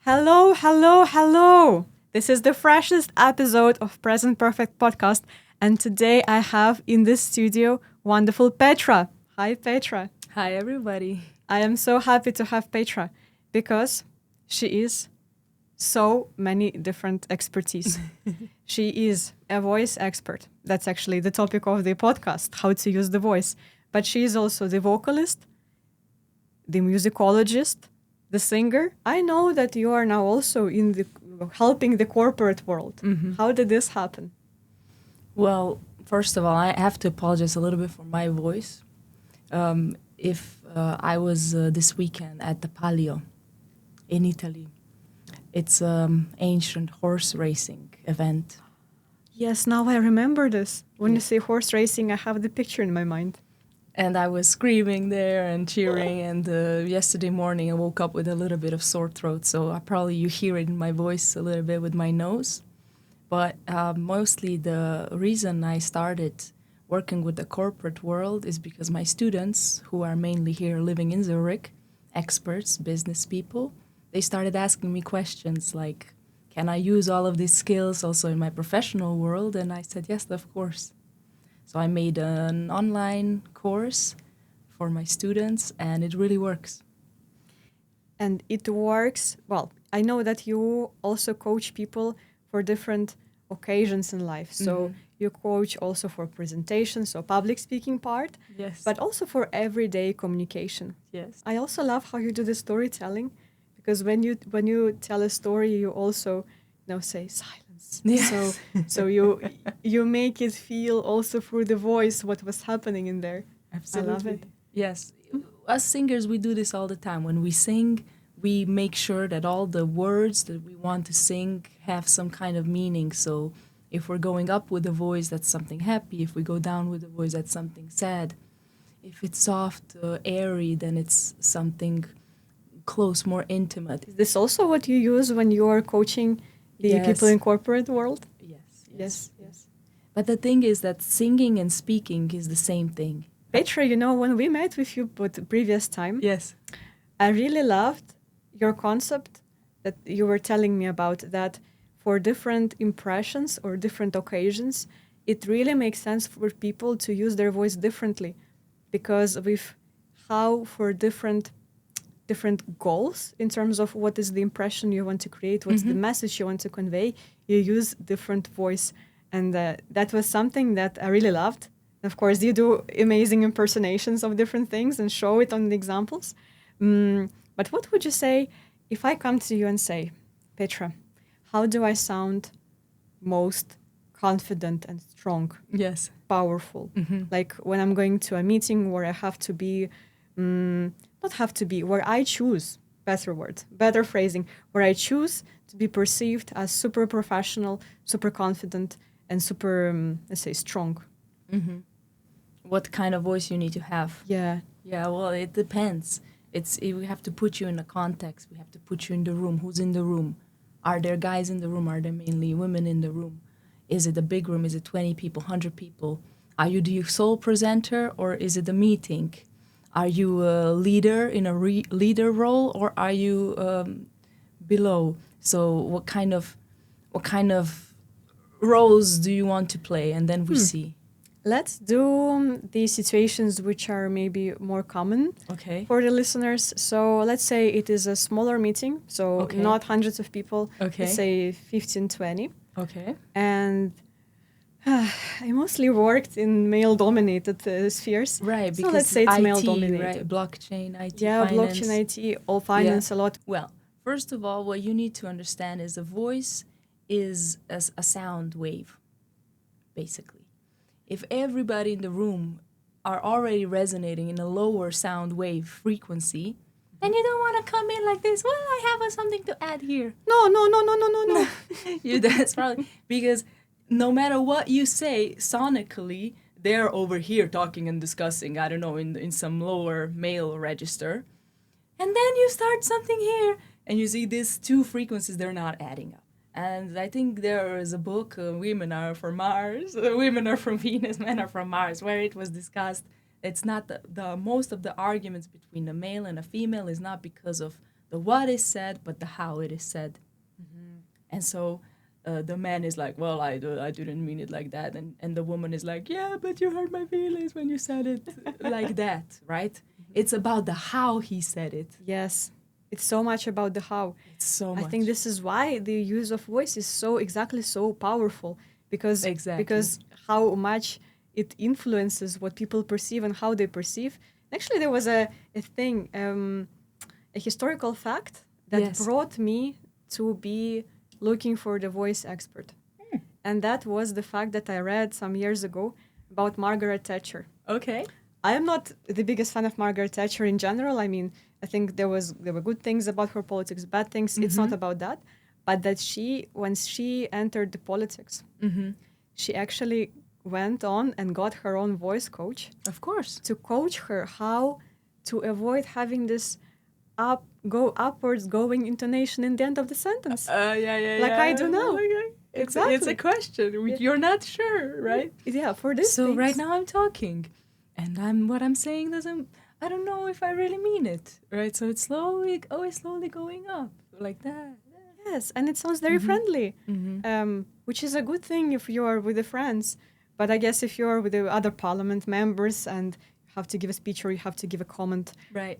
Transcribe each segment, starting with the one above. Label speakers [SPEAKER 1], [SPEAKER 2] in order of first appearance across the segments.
[SPEAKER 1] Hello, hello, hello. This is the freshest episode of Present Perfect podcast. And today I have in this studio wonderful Petra. Hi, Petra.
[SPEAKER 2] Hi, everybody.
[SPEAKER 1] I am so happy to have Petra because she is so many different expertise. She is a voice expert. That's actually the topic of the podcast, how to use the voice. But she is also the vocalist, the musicologist, the singer. I know that you are now also in the helping the corporate world. How did this happen?
[SPEAKER 2] Well, first of all, I have to apologize a little bit for my voice. If I was this weekend at the Palio in Italy, it's ancient horse racing event.
[SPEAKER 1] Yes, now I remember this. When you say horse racing, I have the picture in my mind.
[SPEAKER 2] And I was screaming there and cheering. And yesterday morning, I woke up with a little bit of sore throat. So you hear it in my voice a little bit with my nose. But mostly the reason I started working with the corporate world is because my students, who are mainly here living in Zurich, experts, business people, they started asking me questions like, can I use all of these skills also in my professional world? And I said, yes, of course. So I made an online course for my students, and it really works.
[SPEAKER 1] And it works. Well, I know that you also coach people for different occasions in life. So you coach also for presentations, so public speaking part,
[SPEAKER 2] Yes.
[SPEAKER 1] but also for everyday communication.
[SPEAKER 2] Yes.
[SPEAKER 1] I also love how you do the storytelling, because when you tell a story, you also say silence.
[SPEAKER 2] Yes.
[SPEAKER 1] So you make it feel also through the voice what was happening in there.
[SPEAKER 2] Absolutely.
[SPEAKER 1] I love it.
[SPEAKER 2] Yes. Us singers, we do this all the time. When we sing, we make sure that all the words that we want to sing have some kind of meaning. So if we're going up with a voice, that's something happy. If we go down with a voice, that's something sad. If it's soft, airy, then it's something close, more intimate.
[SPEAKER 1] Is this also what you use when you are coaching the people in corporate world?
[SPEAKER 2] Yes. But the thing is that singing and speaking is the same thing.
[SPEAKER 1] Petra, when we met with you but the previous time,
[SPEAKER 2] Yes.
[SPEAKER 1] I really loved your concept that you were telling me about, that for different impressions or different occasions, it really makes sense for people to use their voice differently, because with how for different goals in terms of what is the impression you want to create, what's the message you want to convey, you use different voice. And that was something that I really loved. Of course, you do amazing impersonations of different things and show it on the examples. But what would you say if I come to you and say, Petra, how do I sound most confident and strong?
[SPEAKER 2] Yes.
[SPEAKER 1] Powerful. Like when I'm going to a meeting where I have to be, where I choose, better phrasing, where I choose to be perceived as super professional, super confident, and super, let's say, strong.
[SPEAKER 2] What kind of voice you need to have?
[SPEAKER 1] Yeah.
[SPEAKER 2] Yeah, well, it depends. We have to put you in a context. We have to put you in the room. Who's in the room? Are there guys in the room? Are there mainly women in the room? Is it a big room? Is it 20 people, 100 people? Are you the sole presenter, or is it a meeting? Are you a leader in a leader role, or are you below? So what kind of roles do you want to play? And then we see.
[SPEAKER 1] Let's do the situations which are maybe more common for the listeners. So let's say it is a smaller meeting, so not hundreds of people, let's say 15, 20.
[SPEAKER 2] Okay.
[SPEAKER 1] And I mostly worked in male-dominated spheres.
[SPEAKER 2] Right,
[SPEAKER 1] so
[SPEAKER 2] because
[SPEAKER 1] let's say it's
[SPEAKER 2] IT,
[SPEAKER 1] male-dominated.
[SPEAKER 2] right? Blockchain, IT,
[SPEAKER 1] Yeah,
[SPEAKER 2] finance.
[SPEAKER 1] blockchain, IT, all finance, a lot.
[SPEAKER 2] Well, first of all, what you need to understand is a voice is a sound wave, basically. If everybody in the room are already resonating in a lower sound wave frequency, then you don't want to come in like this. Well, I have something to add here.
[SPEAKER 1] No.
[SPEAKER 2] That's probably because no matter what you say sonically, they're over here talking and discussing, I don't know, in some lower male register. And then you start something here, and you see these two frequencies, they're not adding up. And I think there is a book, Women Are from Mars, Women Are from Venus, Men Are from Mars, where it was discussed. It's not the most of the arguments between a male and a female is not because of the what is said, but the how it is said. And so the man is like, well, I didn't mean it like that. And the woman is like, yeah, but you hurt my feelings when you said it like that, right? It's about the how he said it.
[SPEAKER 1] Yes. It's so much about the how.
[SPEAKER 2] It's so much.
[SPEAKER 1] I think this is why the use of voice is so powerful, because how much it influences what people perceive and how they perceive. Actually, there was a thing, a historical fact that brought me to be looking for the voice expert. And that was the fact that I read some years ago about Margaret Thatcher.
[SPEAKER 2] Okay.
[SPEAKER 1] I am not the biggest fan of Margaret Thatcher in general. I mean, I think there were good things about her politics, bad things. It's not about that. But that when she entered the politics, she actually went on and got her own voice coach.
[SPEAKER 2] Of course.
[SPEAKER 1] To coach her how to avoid having this upwards going intonation in the end of the sentence. I do now. Exactly.
[SPEAKER 2] It's a question. You're not sure, right?
[SPEAKER 1] Yeah, for this.
[SPEAKER 2] So right now I'm talking, and what I'm saying I don't know if I really mean it, right? So it's always slowly going up like that.
[SPEAKER 1] Yes, and it sounds very friendly, which is a good thing if you are with the friends. But I guess if you're with the other parliament members and you have to give a speech or you have to give a comment,
[SPEAKER 2] right?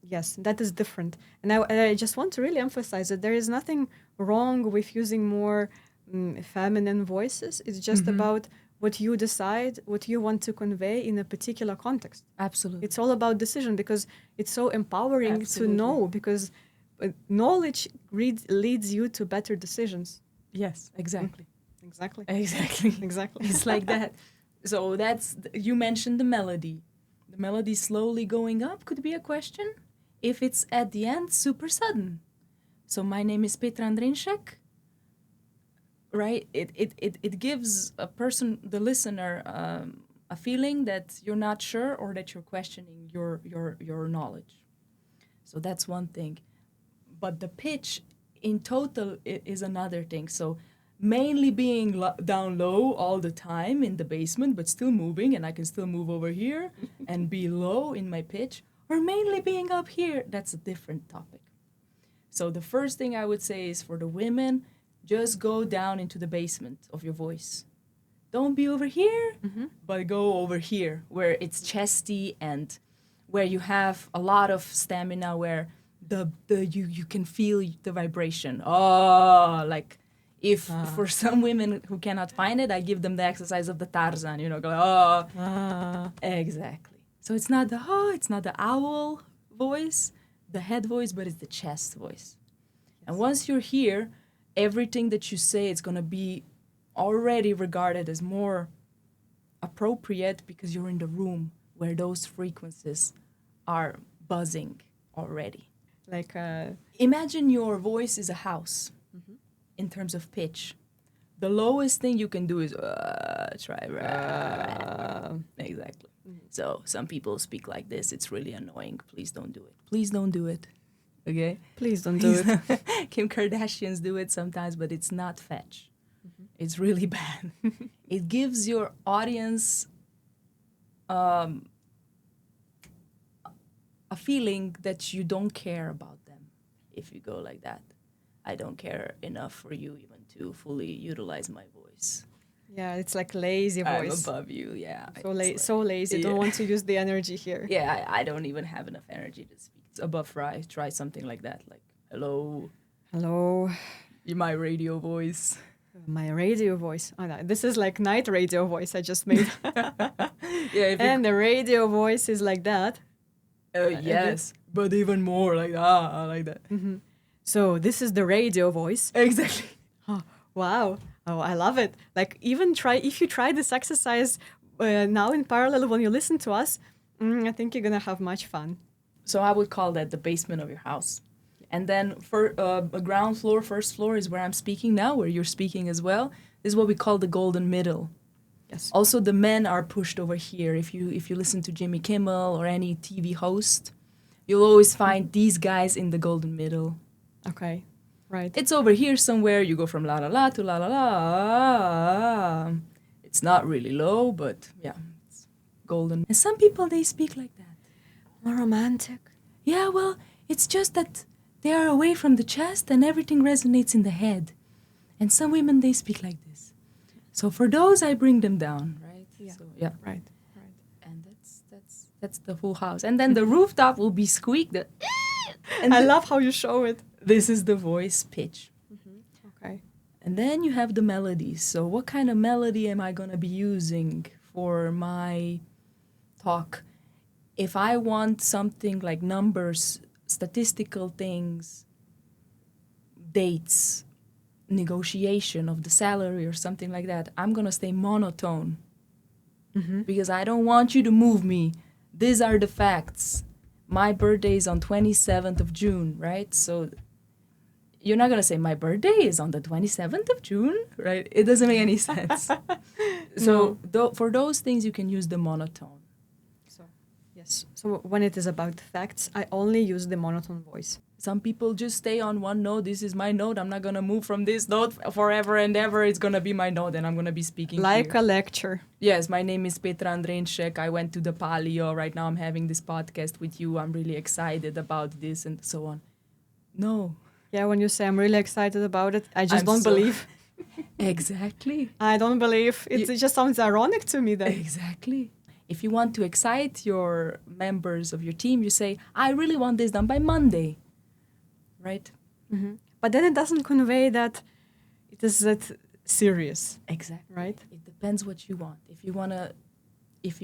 [SPEAKER 1] Yes, that is different. And I just want to really emphasize that there is nothing wrong with using more feminine voices. It's just about what you decide, what you want to convey in a particular context.
[SPEAKER 2] Absolutely.
[SPEAKER 1] It's all about decision, because it's so empowering to know, because knowledge leads you to better decisions.
[SPEAKER 2] Yes, exactly.
[SPEAKER 1] Exactly.
[SPEAKER 2] It's like that. So you mentioned the melody. The melody slowly going up could be a question. If it's at the end, super sudden. So my name is Petra Andrensek. Right? It gives a person, the listener, a feeling that you're not sure or that you're questioning your knowledge. So that's one thing. But the pitch in total is another thing. So mainly being down low all the time in the basement, but still moving, and I can still move over here and be low in my pitch, or mainly being up here, that's a different topic. So the first thing I would say is for the women, just go down into the basement of your voice. Don't be over here, but go over here where it's chesty and where you have a lot of stamina, where you can feel the vibration. For some women who cannot find it, I give them the exercise of the Tarzan, go, exactly. So it's not the owl voice, the head voice, but it's the chest voice. Yes. And once you're here, everything that you say is going to be already regarded as more appropriate because you're in the room where those frequencies are buzzing already. Imagine your voice is a house in terms of pitch. The lowest thing you can do is try. Exactly. So some people speak like this. It's really annoying. Please don't do it. Please don't do it. Okay?
[SPEAKER 1] Please don't do it.
[SPEAKER 2] Kim Kardashians do it sometimes, but it's not fetch. It's really bad. It gives your audience a feeling that you don't care about them if you go like that. I don't care enough for you even to fully utilize my voice.
[SPEAKER 1] Yeah, it's like lazy voice.
[SPEAKER 2] I'm above you, yeah.
[SPEAKER 1] So lazy. Don't want to use the energy here.
[SPEAKER 2] Yeah, I don't even have enough energy to speak. It's above fry. Try something like that. Like, hello.
[SPEAKER 1] Hello.
[SPEAKER 2] You're my radio voice.
[SPEAKER 1] My radio voice. Oh, no, this is like night radio voice I just made. And the radio voice is like that.
[SPEAKER 2] Yes, but even more like that.
[SPEAKER 1] So this is the radio voice.
[SPEAKER 2] Exactly.
[SPEAKER 1] Oh, wow. Oh, I love it. Like, if you try this exercise now in parallel when you listen to us, I think you're going to have much fun.
[SPEAKER 2] So I would call that the basement of your house. And then for a ground floor, first floor is where I'm speaking now, where you're speaking as well. This is what we call the golden middle.
[SPEAKER 1] Yes.
[SPEAKER 2] Also, the men are pushed over here. If you listen to Jimmy Kimmel or any TV host, you'll always find these guys in the golden middle.
[SPEAKER 1] Okay, right.
[SPEAKER 2] It's over here somewhere. You go from la la la to la la la. It's not really low, but yeah, it's golden. And some people, they speak like that.
[SPEAKER 1] More romantic.
[SPEAKER 2] Yeah, well, it's just that they are away from the chest and everything resonates in the head. And some women, they speak like this. So for those, I bring them down, right?
[SPEAKER 1] Yeah.
[SPEAKER 2] So, yeah.
[SPEAKER 1] Right.
[SPEAKER 2] And that's the full house. And then the rooftop will be squeak. And
[SPEAKER 1] I love how you show it.
[SPEAKER 2] This is the voice pitch.
[SPEAKER 1] Okay.
[SPEAKER 2] And then you have the melodies. So what kind of melody am I going to be using for my talk? If I want something like numbers, statistical things, dates, negotiation of the salary or something like that, I'm going to stay monotone. Because I don't want you to move me. These are the facts. My birthday is on 27th of June, right? So you're not going to say my birthday is on the 27th of June, right? It doesn't make any sense. So for those things, you can use the monotone.
[SPEAKER 1] Yes. So when it is about facts, I only use the monotone voice.
[SPEAKER 2] Some people just stay on one note. This is my note. I'm not going to move from this note forever and ever. It's going to be my note and I'm going to be speaking
[SPEAKER 1] Like
[SPEAKER 2] here.
[SPEAKER 1] a lecture.
[SPEAKER 2] Yes, my name is Petra Andrensek. I went to the Palio. Right now I'm having this podcast with you. I'm really excited about this and so on. No.
[SPEAKER 1] Yeah, when you say I'm really excited about it, I just don't believe.
[SPEAKER 2] Exactly.
[SPEAKER 1] I don't believe. It just sounds ironic to me then.
[SPEAKER 2] Exactly. If you want to excite your members of your team, you say, I really want this done by Monday. Right?
[SPEAKER 1] But then it doesn't convey that it is that serious.
[SPEAKER 2] Exactly.
[SPEAKER 1] Right?
[SPEAKER 2] It depends what you want. If you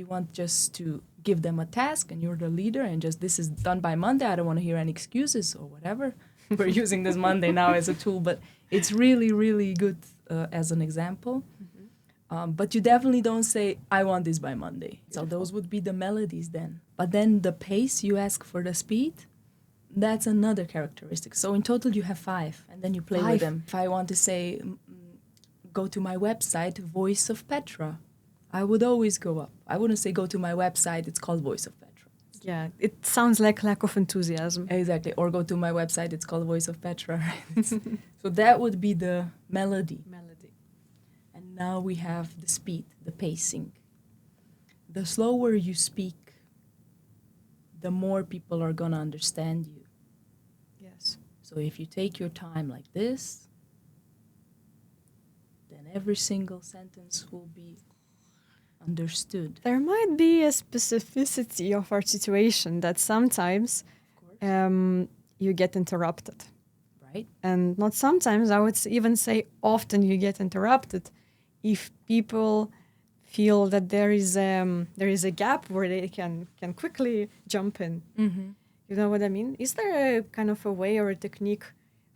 [SPEAKER 2] want just to give them a task and you're the leader and just this is done by Monday, I don't want to hear any excuses or whatever. We're using this Monday now as a tool, but it's really, really good as an example. But you definitely don't say, I want this by Monday. So those would be the melodies then. But then the pace, you ask for the speed. That's another characteristic. So in total, you have 5, and then you play with them. If I want to say, go to my website, Voice of Petra, I would always go up. I wouldn't say, go to my website, it's called Voice of Petra.
[SPEAKER 1] Yeah, it sounds like lack of enthusiasm.
[SPEAKER 2] Exactly. Or go to my website, it's called Voice of Petra. Right? So that would be the melody. And now we have the speed, the pacing. The slower you speak, the more people are going to understand you.
[SPEAKER 1] Yes.
[SPEAKER 2] So if you take your time like this, then every single sentence will be understood.
[SPEAKER 1] There might be a specificity of our situation that sometimes you get interrupted.
[SPEAKER 2] Right?
[SPEAKER 1] And not sometimes, I would even say often you get interrupted if people feel that there is a gap where they can quickly jump in. You know what I mean? Is there a kind of a way or a technique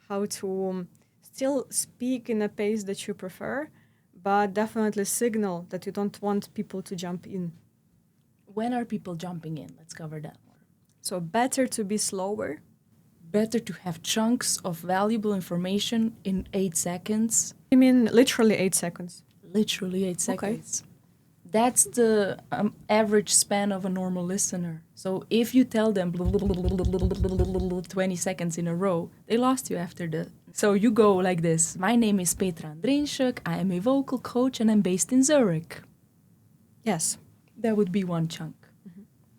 [SPEAKER 1] how to still speak in a pace that you prefer, but definitely signal that you don't want people to jump in?
[SPEAKER 2] When are people jumping in? Let's cover that more.
[SPEAKER 1] So better to be slower.
[SPEAKER 2] Better to have chunks of valuable information in 8 seconds.
[SPEAKER 1] I mean literally 8 seconds.
[SPEAKER 2] Literally 8 seconds.
[SPEAKER 1] Okay.
[SPEAKER 2] That's the average span of a normal listener. So if you tell them 20 seconds in a row, they lost you after that. So you go like this. My name is Petra Andrensek. I am a vocal coach and I'm based in Zurich.
[SPEAKER 1] Yes.
[SPEAKER 2] That would be one chunk.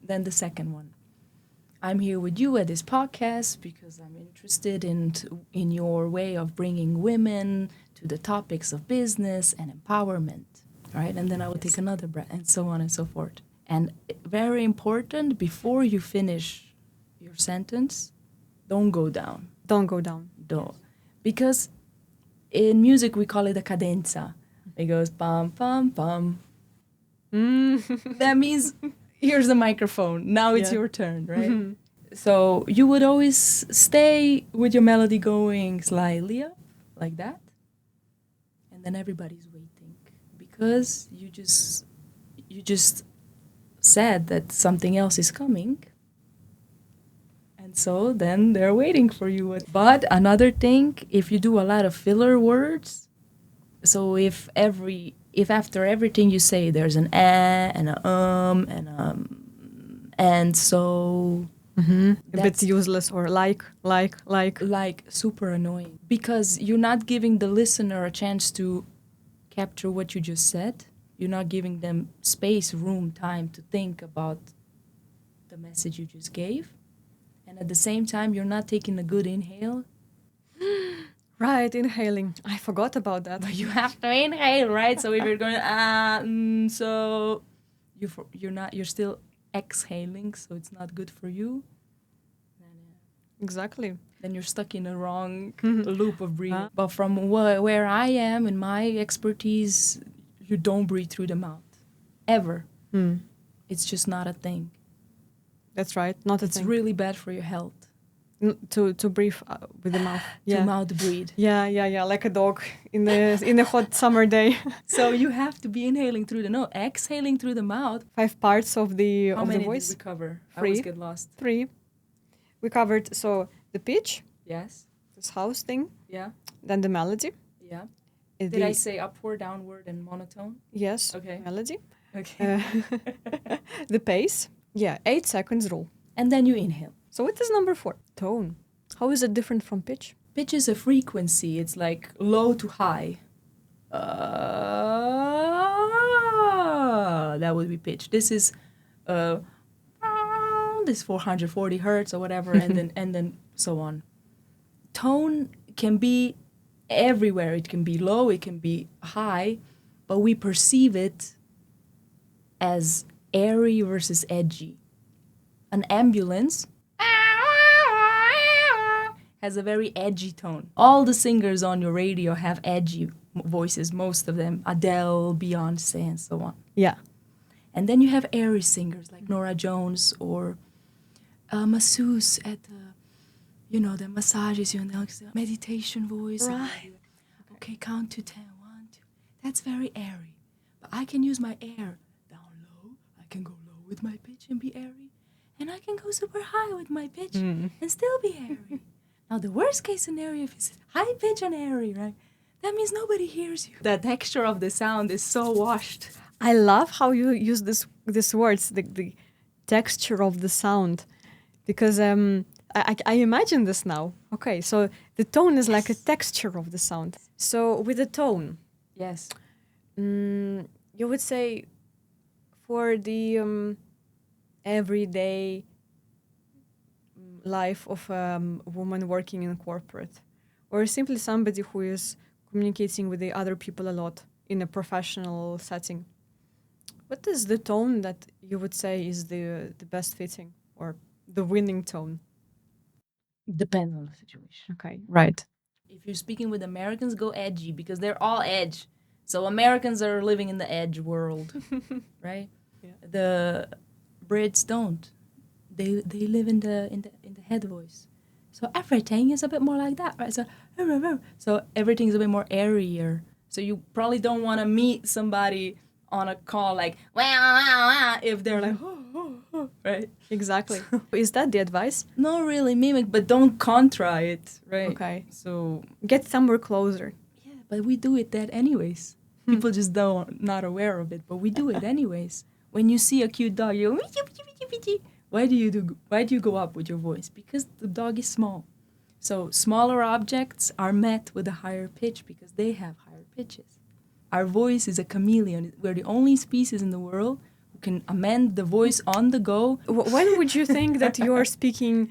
[SPEAKER 2] Then the second one. I'm here with you at this podcast because I'm interested in your way of bringing women to the topics of business and empowerment. Right? And then I would take another breath and so on and so forth. And very important, before you finish your sentence, don't go down.
[SPEAKER 1] Don't go down.
[SPEAKER 2] Don't. Because in music, we call it a cadenza. It goes pam, pam, pam. That means here's the microphone. Now it's your turn, right? So you would always stay with your melody going slightly up, like that. And then everybody's waiting. Because you just said that something else is coming. And so then they're waiting for you. But another thing, if you do a lot of filler words, so if after everything you say there's an and a and so
[SPEAKER 1] a bit useless or like
[SPEAKER 2] super annoying, because you're not giving the listener a chance to capture what you just said. You're not giving them space, room, time to think about the message you just gave. And at the same time, you're not taking a good inhale.
[SPEAKER 1] Right, inhaling. I forgot about that.
[SPEAKER 2] But you have to inhale, right? So if you're going, so you're still exhaling, so it's not good for you.
[SPEAKER 1] Exactly.
[SPEAKER 2] Then you're stuck in a wrong loop of breathing. But from where I am, in my expertise, you don't breathe through the mouth. Ever. It's just not a thing.
[SPEAKER 1] That's right. Not a
[SPEAKER 2] It's
[SPEAKER 1] thing.
[SPEAKER 2] really bad for your health.
[SPEAKER 1] To breathe with the mouth.
[SPEAKER 2] To mouth breathe.
[SPEAKER 1] Yeah. Like a dog in a hot summer day.
[SPEAKER 2] So you have to be inhaling through the nose, exhaling through the mouth.
[SPEAKER 1] 5 parts of the
[SPEAKER 2] How
[SPEAKER 1] of
[SPEAKER 2] many
[SPEAKER 1] the voice.
[SPEAKER 2] did we cover?
[SPEAKER 1] 3.
[SPEAKER 2] I always get lost.
[SPEAKER 1] 3. We covered the pitch.
[SPEAKER 2] Yes.
[SPEAKER 1] This house thing.
[SPEAKER 2] Yeah.
[SPEAKER 1] Then the melody.
[SPEAKER 2] Yeah. Did I say upward, downward, and monotone?
[SPEAKER 1] Yes.
[SPEAKER 2] Okay.
[SPEAKER 1] Melody.
[SPEAKER 2] Okay.
[SPEAKER 1] The pace. Yeah. 8 seconds rule.
[SPEAKER 2] And then you inhale.
[SPEAKER 1] So what is number 4? Tone. How is it different from pitch?
[SPEAKER 2] Pitch is a frequency. It's like low to high. That would be pitch. This is this 440 hertz or whatever, and then so on. Tone can be everywhere. It can be low, it can be high, but we perceive it as airy versus edgy. An ambulance has a very edgy tone. All the singers on your radio have edgy voices, most of them. Adele, Beyonce, and so on.
[SPEAKER 1] Yeah.
[SPEAKER 2] And then you have airy singers like Nora Jones or masseuse at the massages, the meditation voice.
[SPEAKER 1] Right.
[SPEAKER 2] Okay, count to 10. 1, 2. That's very airy. But I can use my air down low. I can go low with my pitch and be airy. And I can go super high with my pitch and still be airy. Now, the worst case scenario is high pitch and airy, right? That means nobody hears you. The texture of the sound is so washed.
[SPEAKER 1] I love how you use these words, the texture of the sound, because I imagine this now. Okay, so the tone is like a texture of the sound. So with the tone,
[SPEAKER 2] Yes.
[SPEAKER 1] you would say for the everyday life of a woman working in corporate, or simply somebody who is communicating with the other people a lot in a professional setting. What is the tone that you would say is the best fitting or the winning tone?
[SPEAKER 2] Depends on the situation.
[SPEAKER 1] Okay, right.
[SPEAKER 2] If you're speaking with Americans, go edgy because they're all edge. So Americans are living in the edge world, right?
[SPEAKER 1] Yeah.
[SPEAKER 2] The Brits don't. They live in the head voice. So everything is a bit more like that, right? So everything's a bit more airier. So you probably don't want to meet somebody on a call like if they're like right?
[SPEAKER 1] Exactly. Is that the advice?
[SPEAKER 2] Not really mimic, but don't contra it, right?
[SPEAKER 1] Okay.
[SPEAKER 2] So
[SPEAKER 1] Get somewhere closer.
[SPEAKER 2] yeah, but we do it that anyways. People just not aware of it, but we do it anyways. When you see a cute dog, you why do you go up with your voice? Because the dog is small. So smaller objects are met with a higher pitch because they have higher pitches. Our voice is a chameleon. We're the only species in the world who can amend the voice on the go.
[SPEAKER 1] When would you think that you are speaking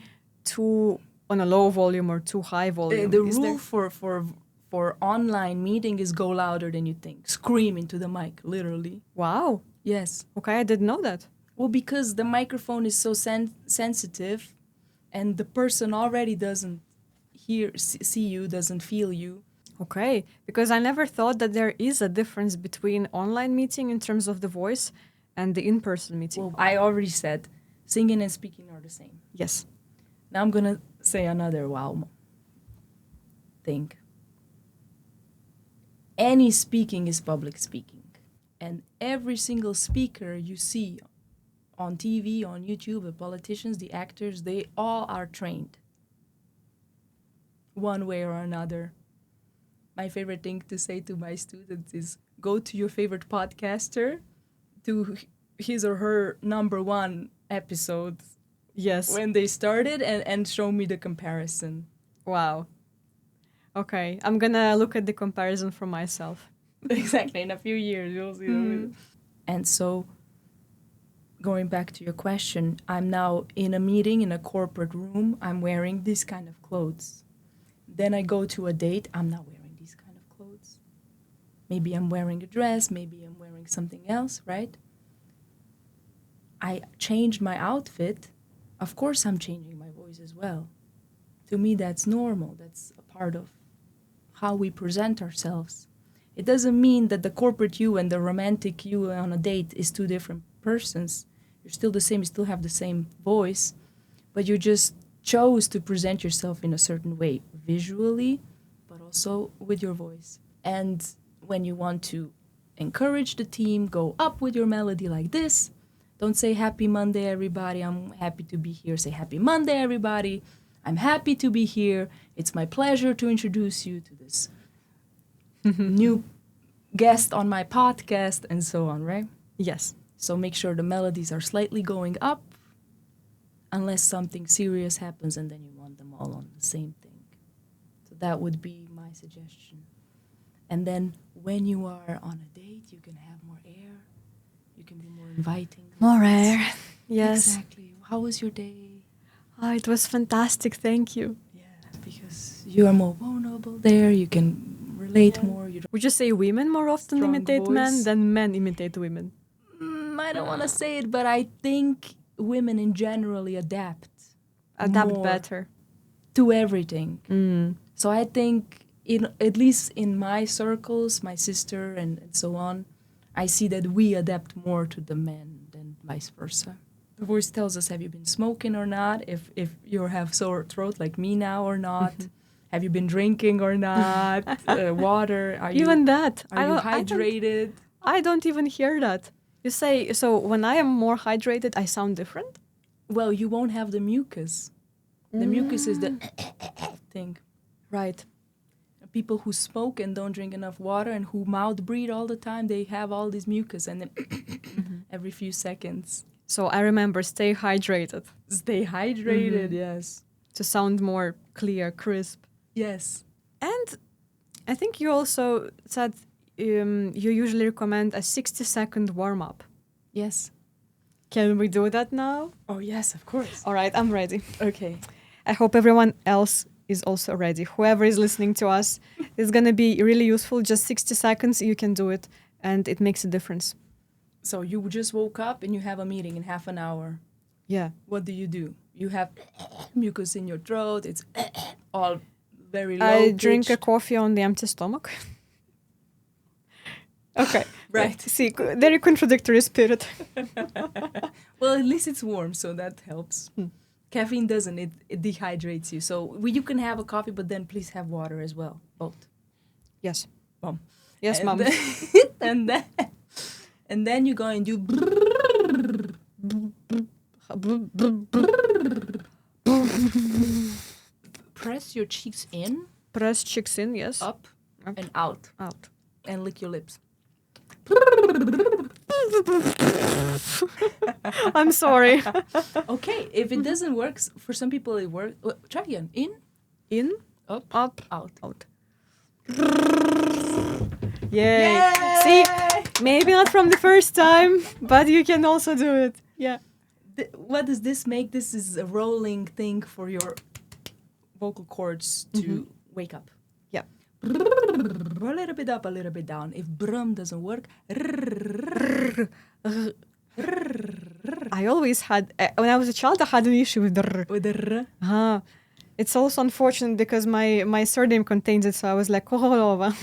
[SPEAKER 1] on a low volume or too high volume?
[SPEAKER 2] The rule for online meeting is go louder than you think. Scream into the mic, literally.
[SPEAKER 1] Wow.
[SPEAKER 2] Yes.
[SPEAKER 1] Okay, I didn't know that.
[SPEAKER 2] Well, because the microphone is so sensitive and the person already doesn't see you, doesn't feel you.
[SPEAKER 1] Okay, because I never thought that there is a difference between online meeting in terms of the voice and the in-person meeting.
[SPEAKER 2] Well, I already said singing and speaking are the same.
[SPEAKER 1] Yes.
[SPEAKER 2] Now I'm going to say another wow thing. Any speaking is public speaking. And every single speaker you see on TV, on YouTube, the politicians, the actors, they all are trained one way or another. My favorite thing to say to my students is go to your favorite podcaster, to his or her number 1 episode.
[SPEAKER 1] Yes.
[SPEAKER 2] When they started and show me the comparison.
[SPEAKER 1] Wow. Okay, I'm gonna look at the comparison for myself.
[SPEAKER 2] Exactly, in a few years you'll see. And so going back to your question, I'm now in a meeting in a corporate room. I'm wearing this kind of clothes. Then I go to a date. I'm not wearing these kind of clothes. Maybe I'm wearing a dress. Maybe I'm wearing something else, right? I changed my outfit. Of course, I'm changing my voice as well. To me, that's normal. That's a part of how we present ourselves. It doesn't mean that the corporate you and the romantic you on a date is two different persons. You're still the same, you still have the same voice, but you just chose to present yourself in a certain way, visually, but also with your voice. And when you want to encourage the team, go up with your melody like this. Don't say happy Monday, everybody. I'm happy to be here. Say happy Monday, everybody. I'm happy to be here. It's my pleasure to introduce you to this new guest on my podcast and so on, right?
[SPEAKER 1] Yes.
[SPEAKER 2] So make sure the melodies are slightly going up unless something serious happens and then you want them all on the same thing. So that would be my suggestion. And then when you are on a date, you can have more air. You can be more inviting.
[SPEAKER 1] More air. Yes.
[SPEAKER 2] Exactly. How was your day?
[SPEAKER 1] Oh, it was fantastic. Thank you.
[SPEAKER 2] Yeah, because you are more vulnerable there. You can relate more. You
[SPEAKER 1] Would you say women more often
[SPEAKER 2] Strong
[SPEAKER 1] imitate men
[SPEAKER 2] voice.
[SPEAKER 1] than men imitate women?
[SPEAKER 2] I don't want to say it, but I think women in generally adapt more
[SPEAKER 1] Better.
[SPEAKER 2] to everything. So I think, at least in my circles, my sister and so on, I see that we adapt more to the men than vice versa. The voice tells us, have you been smoking or not? If you have sore throat like me now or not? Have you been drinking or not? Water? Are
[SPEAKER 1] Even
[SPEAKER 2] you,
[SPEAKER 1] that.
[SPEAKER 2] Are you hydrated?
[SPEAKER 1] I don't even hear that. You say, so when I am more hydrated, I sound different?
[SPEAKER 2] Well, you won't have the mucus. The mucus is the thing.
[SPEAKER 1] Right.
[SPEAKER 2] People who smoke and don't drink enough water and who mouth breathe all the time, they have all this mucus and then every few seconds.
[SPEAKER 1] So I remember, stay hydrated.
[SPEAKER 2] Stay hydrated, yes.
[SPEAKER 1] To sound more clear, crisp.
[SPEAKER 2] Yes.
[SPEAKER 1] And I think you also said you usually recommend a 60-second warm-up.
[SPEAKER 2] Yes.
[SPEAKER 1] Can we do that now?
[SPEAKER 2] Oh, yes, of course.
[SPEAKER 1] All right, I'm ready.
[SPEAKER 2] Okay.
[SPEAKER 1] I hope everyone else is also ready. Whoever is listening to us, it's going to be really useful. Just 60 seconds, you can do it, and it makes a difference.
[SPEAKER 2] So you just woke up and you have a meeting in half an hour.
[SPEAKER 1] Yeah.
[SPEAKER 2] What do? You have mucus in your throat. It's all very low
[SPEAKER 1] I drink a
[SPEAKER 2] pitched.
[SPEAKER 1] coffee on the empty stomach. Okay.
[SPEAKER 2] Right.
[SPEAKER 1] See, very contradictory spirit.
[SPEAKER 2] Well, at least it's warm, so that helps. Caffeine doesn't. It dehydrates you. So you can have a coffee, but then please have water as well. Both.
[SPEAKER 1] Yes.
[SPEAKER 2] Mom.
[SPEAKER 1] Yes,
[SPEAKER 2] And
[SPEAKER 1] Mom.
[SPEAKER 2] and then you go and do. Press your cheeks in,
[SPEAKER 1] Press cheeks in, yes.
[SPEAKER 2] up, and out,
[SPEAKER 1] Out.
[SPEAKER 2] and lick your lips.
[SPEAKER 1] I'm sorry.
[SPEAKER 2] Okay, if it doesn't work, for some people it works. Try again.
[SPEAKER 1] In,
[SPEAKER 2] Up,
[SPEAKER 1] up,
[SPEAKER 2] out.
[SPEAKER 1] out. Yay.
[SPEAKER 2] Yay!
[SPEAKER 1] See, maybe not from the first time, but you can also do it. Yeah.
[SPEAKER 2] What does this make? This is a rolling thing for your vocal cords to wake up.
[SPEAKER 1] Yeah.
[SPEAKER 2] A little bit up, a little bit down. If brum doesn't work,
[SPEAKER 1] I always had, when I was a child, I had an issue with the
[SPEAKER 2] with the r.
[SPEAKER 1] It's also unfortunate because my surname contains it, so I was like, oh,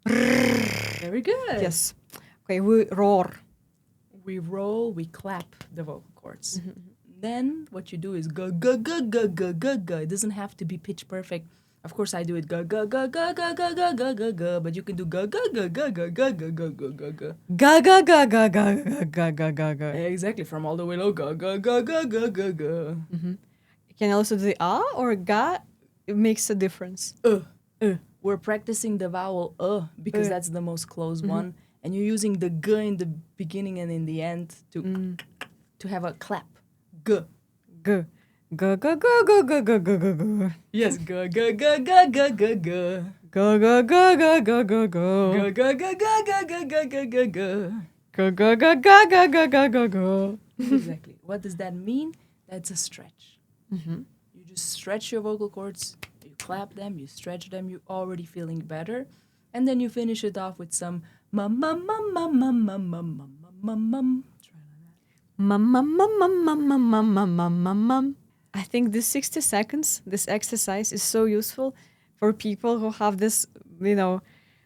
[SPEAKER 2] Very good.
[SPEAKER 1] yes. Okay, we roar.
[SPEAKER 2] We roll, we clap the vocal cords. Then what you do is go, go, go, go, go, go, go. It doesn't have to be pitch perfect. Of course, I do it go, go, go, go, go, go, go, go, go, go. But you can do go, go, go, go, go, go, go, go, go, go, go.
[SPEAKER 1] Ga ga ga ga ga ga ga ga ga ga.
[SPEAKER 2] Exactly, from all the way low. Go, go, go, go, go, go, go.
[SPEAKER 1] You can also do the or ga. It makes a difference.
[SPEAKER 2] We're practicing the vowel because that's the most close one. And you're using the g in the beginning and in the end to have a clap. G.
[SPEAKER 1] G. Go go go go go go go go go.
[SPEAKER 2] Yes, go, go, go, go, go, go, go.
[SPEAKER 1] Go go go go go go go.
[SPEAKER 2] Go, go, go, go, go, go, go, go, go, go.
[SPEAKER 1] Go, go, go, go, go, go, go, go, go.
[SPEAKER 2] Exactly. What does that mean? That's a stretch.
[SPEAKER 1] Mm-hmm.
[SPEAKER 2] You just stretch your vocal cords, you clap them, you stretch them, you're already feeling better. And then you finish it off with some mum, mum, mum, mum, mum, mum, mum, mum, mum, mum.
[SPEAKER 1] Mum, mum, mum, mum, mum, mum, mum, mum, mum, mum, mum. I think this 60 seconds, this exercise is so useful for people who have this,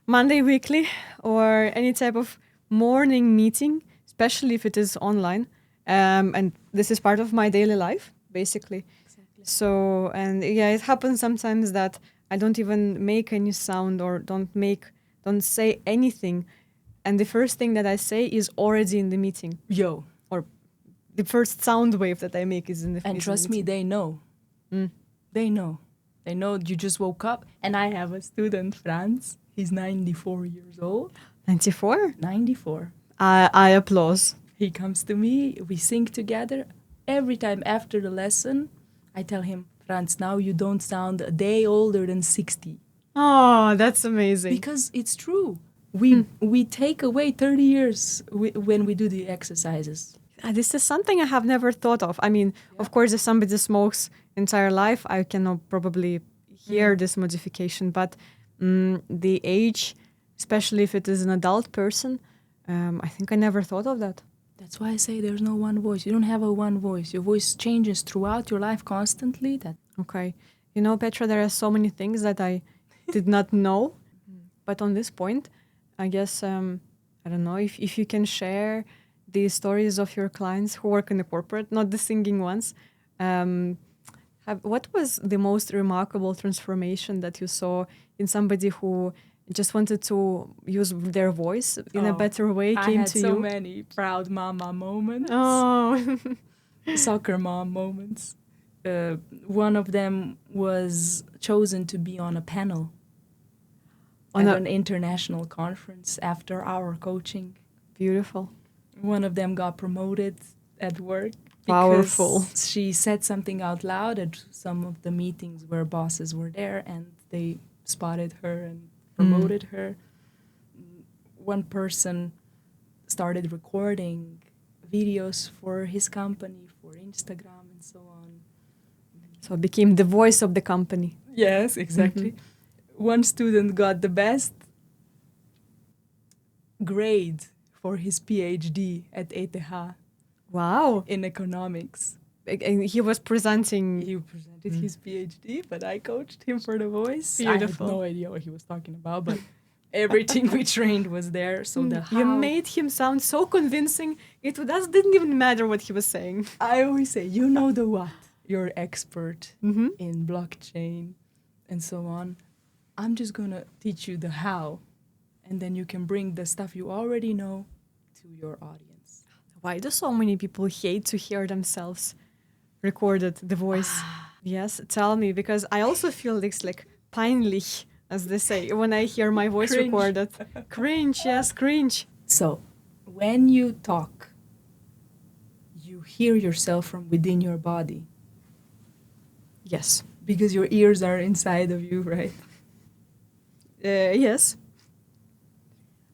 [SPEAKER 1] Monday weekly or any type of morning meeting, especially if it is online. And this is part of my daily life, basically.
[SPEAKER 2] Exactly.
[SPEAKER 1] So, and yeah, it happens sometimes that I don't even make any sound or don't say anything. And the first thing that I say is already in the meeting.
[SPEAKER 2] Yo.
[SPEAKER 1] Or the first sound wave that I make is in the
[SPEAKER 2] And trust me, they know. They know. They know you just woke up. And I have a student, Franz. He's 94 years old.
[SPEAKER 1] 94?
[SPEAKER 2] 94.
[SPEAKER 1] I applause.
[SPEAKER 2] He comes to me, we sing together. Every time after the lesson, I tell him, Franz, now you don't sound a day older than 60.
[SPEAKER 1] Oh, that's amazing.
[SPEAKER 2] Because it's true. We take away 30 years when we do the exercises.
[SPEAKER 1] This is something I have never thought of. I mean, of course, if somebody smokes entire life, I cannot probably hear this modification. But the age, especially if it is an adult person, I think I never thought of that.
[SPEAKER 2] That's why I say there's no one voice. You don't have a one voice. Your voice changes throughout your life constantly.
[SPEAKER 1] Okay. Petra, there are so many things that I did not know. But on this point, I guess, I don't know, if you can share the stories of your clients who work in the corporate, not the singing ones. What was the most remarkable transformation that you saw in somebody who just wanted to use their voice in a better way, came to you?
[SPEAKER 2] I had so many proud mama moments.
[SPEAKER 1] Oh.
[SPEAKER 2] Soccer mom moments. One of them was chosen to be on a panel at an international conference after our coaching.
[SPEAKER 1] Beautiful.
[SPEAKER 2] One of them got promoted at work.
[SPEAKER 1] Powerful.
[SPEAKER 2] She said something out loud at some of the meetings where bosses were there, and they spotted her and promoted her. One person started recording videos for his company, for Instagram and so on.
[SPEAKER 1] So it became the voice of the company.
[SPEAKER 2] Yes, exactly. One student got the best grade for his PhD at ETH.
[SPEAKER 1] Wow.
[SPEAKER 2] In economics.
[SPEAKER 1] And he was presenting.
[SPEAKER 2] He presented his PhD, but I coached him for the voice.
[SPEAKER 1] Beautiful.
[SPEAKER 2] I had no idea what he was talking about, but everything we trained was there. So the how.
[SPEAKER 1] You made him sound so convincing. It didn't even matter what he was saying.
[SPEAKER 2] I always say, you know the what. You're expert in blockchain and so on. I'm just going to teach you the how. And then you can bring the stuff you already know to your audience.
[SPEAKER 1] Why do so many people hate to hear themselves recorded, the voice? Yes, tell me, because I also feel this like peinlich, as they say, when I hear my voice
[SPEAKER 2] Cringe.
[SPEAKER 1] recorded. Cringe, yes, cringe.
[SPEAKER 2] So, when you talk, you hear yourself from within your body.
[SPEAKER 1] Yes.
[SPEAKER 2] Because your ears are inside of you, right?
[SPEAKER 1] Yes.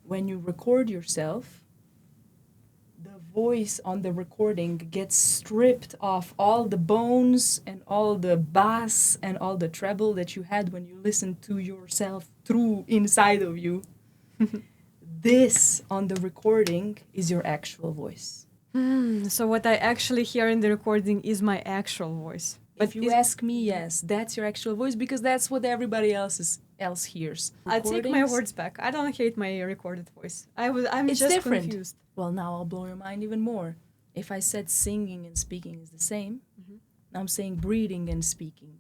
[SPEAKER 2] When you record yourself, the voice on the recording gets stripped of all the bones and all the bass and all the treble that you had when you listened to yourself through inside of you. This on the recording is your actual voice.
[SPEAKER 1] So what I actually hear in the recording is my actual voice.
[SPEAKER 2] But if you ask me, yes, that's your actual voice, because that's what everybody else hears.
[SPEAKER 1] I take my words back. I don't hate my recorded voice. I'm
[SPEAKER 2] It's
[SPEAKER 1] just
[SPEAKER 2] different.
[SPEAKER 1] confused.
[SPEAKER 2] Well, now I'll blow your mind even more. If I said singing and speaking is the same, now I'm saying breathing and speaking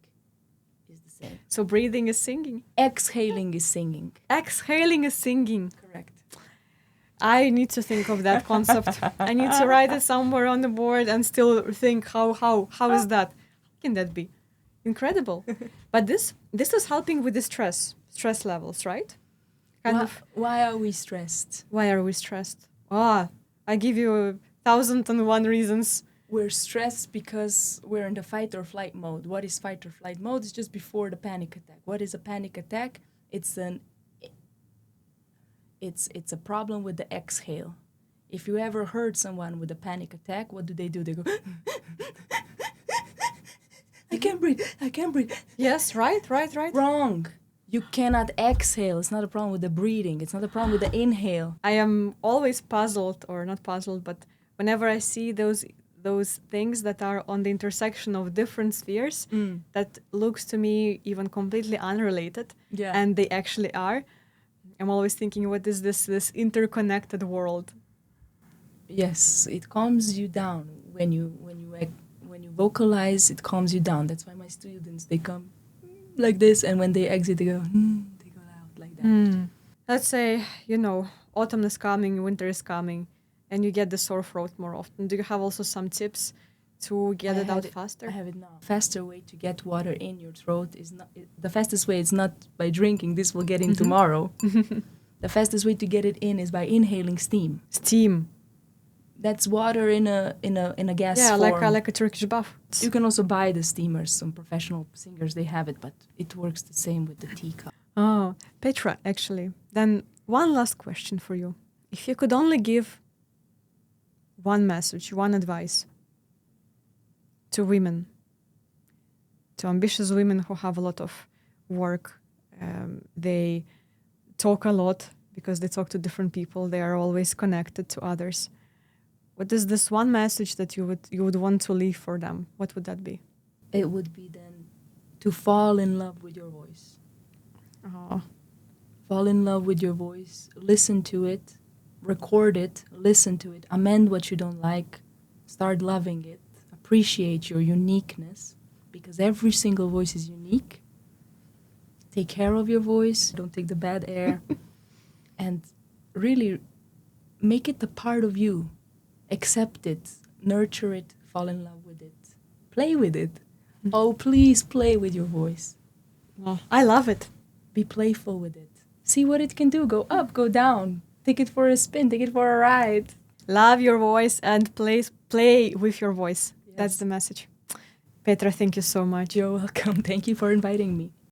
[SPEAKER 2] is the same.
[SPEAKER 1] So breathing is singing.
[SPEAKER 2] Exhaling is singing.
[SPEAKER 1] Exhaling is singing.
[SPEAKER 2] Correct.
[SPEAKER 1] I need to think of that concept. I need to write it somewhere on the board and still think how is that? How can that be? Incredible. But this is helping with the stress levels, right?
[SPEAKER 2] Why are we stressed?
[SPEAKER 1] Why are we stressed? I give you 1,001 reasons.
[SPEAKER 2] We're stressed because we're in the fight or flight mode. What is fight or flight mode? It's just before the panic attack. What is a panic attack? It's a problem with the exhale. If you ever heard someone with a panic attack, what do? They go, I can't breathe, I can't breathe.
[SPEAKER 1] Yes, right.
[SPEAKER 2] Wrong. You cannot exhale. It's not a problem with the breathing. It's not a problem with the inhale.
[SPEAKER 1] I am always puzzled, or not puzzled, but whenever I see those things that are on the intersection of different spheres, that looks to me even completely unrelated,
[SPEAKER 2] Yeah.
[SPEAKER 1] and they actually are, I'm always thinking, what is this interconnected world?
[SPEAKER 2] Yes, it calms you down when you vocalize. It calms you down. That's why my students, they come like this, and when they exit, they go out like that.
[SPEAKER 1] Let's say, autumn is coming, winter is coming, and you get the sore throat more often. Do you have also some tips to get it out faster?
[SPEAKER 2] I have it now. Faster way to get water in your throat is not the fastest way. It's not by drinking. This we'll get in tomorrow. The fastest way to get it in is by inhaling steam.
[SPEAKER 1] Steam.
[SPEAKER 2] That's water in a gas form.
[SPEAKER 1] Yeah, like a Turkish bath.
[SPEAKER 2] You can also buy the steamers. Some professional singers, they have it, but it works the same with the teacup.
[SPEAKER 1] Oh, Petra, actually. Then one last question for you. If you could only give one message, one advice to women, to ambitious women who have a lot of work, they talk a lot because they talk to different people, they are always connected to others. What is this one message that you would want to leave for them? What would that be?
[SPEAKER 2] It would be then to fall in love with your voice.
[SPEAKER 1] Oh.
[SPEAKER 2] Fall in love with your voice. Listen to it. Record it. Listen to it. Amend what you don't like. Start loving it. Appreciate your uniqueness, because every single voice is unique. Take care of your voice. Don't take the bad air. And really make it a part of you. Accept it, nurture it, fall in love with it, play with it. Oh, please play with your voice.
[SPEAKER 1] Oh, I love it.
[SPEAKER 2] Be playful with it. See what it can do. Go up, go down. Take it for a spin, take it for a ride.
[SPEAKER 1] Love your voice and play with your voice. Yes. That's the message. Petra, thank you so much.
[SPEAKER 2] You're welcome. Thank you for inviting me.